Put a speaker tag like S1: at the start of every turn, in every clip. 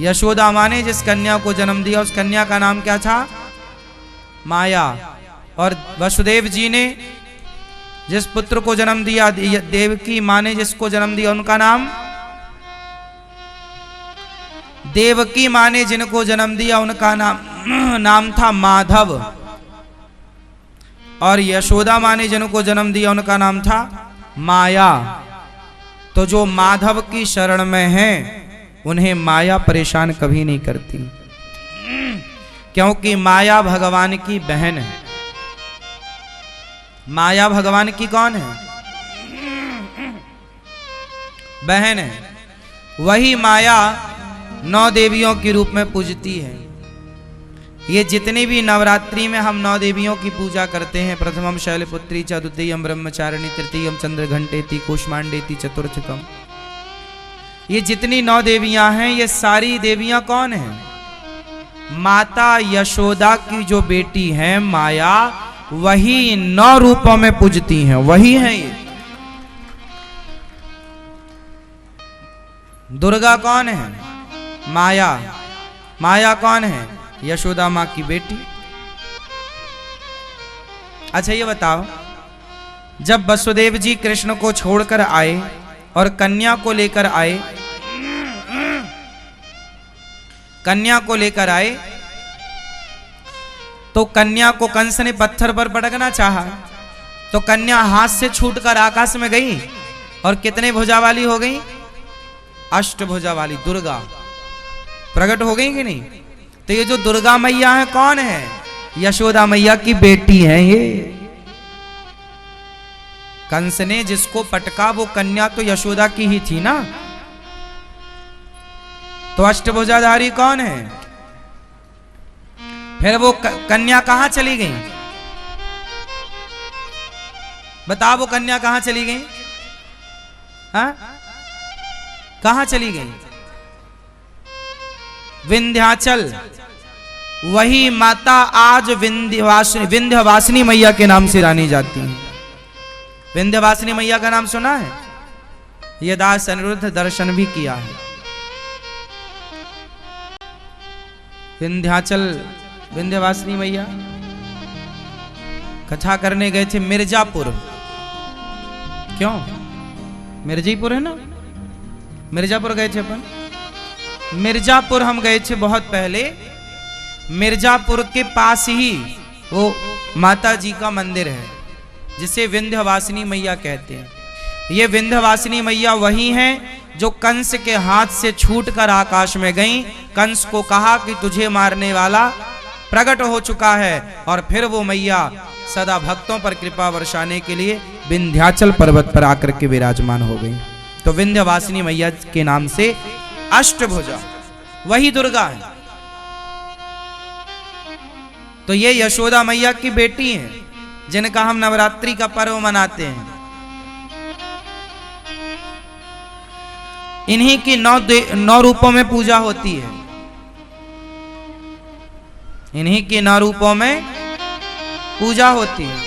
S1: यशोदा माँ ने जिस कन्या को जन्म दिया उस कन्या का नाम क्या था? माया। और वसुदेव जी ने जिस पुत्र को जन्म दिया, देवकी माँ ने जिसको जन्म दिया, उनका नाम, देवकी माँ ने जिनको जन्म दिया उनका नाम था माधव। और यशोदा माँ ने जिनको जन्म दिया उनका नाम था माया। तो जो माधव की शरण में हैं उन्हें माया परेशान कभी नहीं करती, क्योंकि माया भगवान की बहन है। माया भगवान की कौन है? बहन है। वही माया 9 देवियों के रूप में पूजती है। ये जितनी भी नवरात्रि में हम 9 देवियों की पूजा करते हैं, प्रथमम शैलपुत्री च, द्वितीयम ब्रह्मचारिणी, तृतीयम चंद्रघंटेति, कूष्मांडेति, चतुर्थकम, ये जितनी 9 देवियां हैं ये सारी देवियां कौन हैं? माता यशोदा की जो बेटी है माया, वही 9 रूपों में पूजती हैं, वही है ये। दुर्गा कौन है? माया। माया कौन है? यशोदा माँ की बेटी। अच्छा ये बताओ, जब वसुदेव जी कृष्ण को छोड़कर आए और कन्या को लेकर आए, कन्या को लेकर आए, तो कन्या को कंस ने पत्थर पर पटकना चाहा, तो कन्या हाथ से छूटकर आकाश में गई और कितने भुजा वाली हो गई? अष्टभुजा वाली दुर्गा प्रकट हो गई कि नहीं? तो ये जो दुर्गा मैया है कौन है? यशोदा मैया की बेटी है ये। कंस ने जिसको पटका वो कन्या तो यशोदा की ही थी ना। तो अष्टभुजाधारी कौन है? फिर वो कन्या कहां चली गई? बताओ वो कन्या कहां चली गई? हाँ, कहां चली गई? विंध्याचल। वही माता आज विंध्यवासिनी मैया के नाम से जानी जाती है। विंध्यवासिनी मैया का नाम सुना है? ये दास अनिरुद्ध दर्शन भी किया है। विंध्याचल विंध्यवासिनी मैया कथा करने गए थे मिर्जापुर। क्यों? मिर्जापुर है ना, मिर्जापुर गए थे अपन। मिर्जापुर हम गए थे बहुत पहले। मिर्जापुर के पास ही वो माता जी का मंदिर है जिसे विंध्यवासिनी मैया कहते हैं। ये विंध्यवासिनी मैया वही हैं जो कंस के हाथ से छूटकर आकाश में गईं। कंस को कहा कि तुझे मारने वाला प्रकट हो चुका है, और फिर वो मैया सदा भक्तों पर कृपा वर्षाने के लिए विंध्याचल पर्वत पर आकर के विराजमान हो गई। तो विंध्यवासिनी मैया के नाम से अष्टभुजा वही दुर्गा है। तो ये यशोदा मैया की बेटी हैं जिनका हम नवरात्रि का पर्व मनाते हैं। इन्हीं की 9 रूपों में पूजा होती है। इन्हीं के 9 रूपों में पूजा होती है।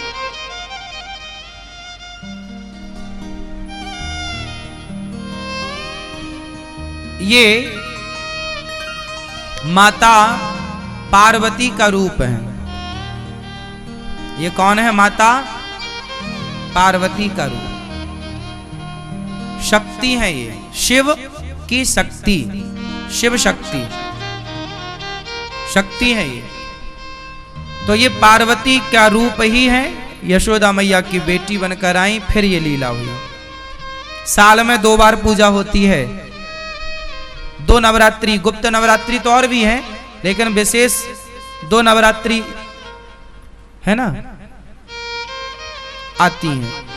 S1: ये माता पार्वती का रूप है। ये कौन है? माता पार्वती का रूप, शक्ति है ये, शिव की शक्ति, शिव शक्ति, शक्ति है ये। तो ये पार्वती का रूप ही है। यशोदा मैया की बेटी बनकर आई, फिर ये लीला हुई। साल में 2 बार पूजा होती है। 2 नवरात्रि, गुप्त नवरात्रि तो और भी है, लेकिन विशेष 2 नवरात्रि है ना आती हैं।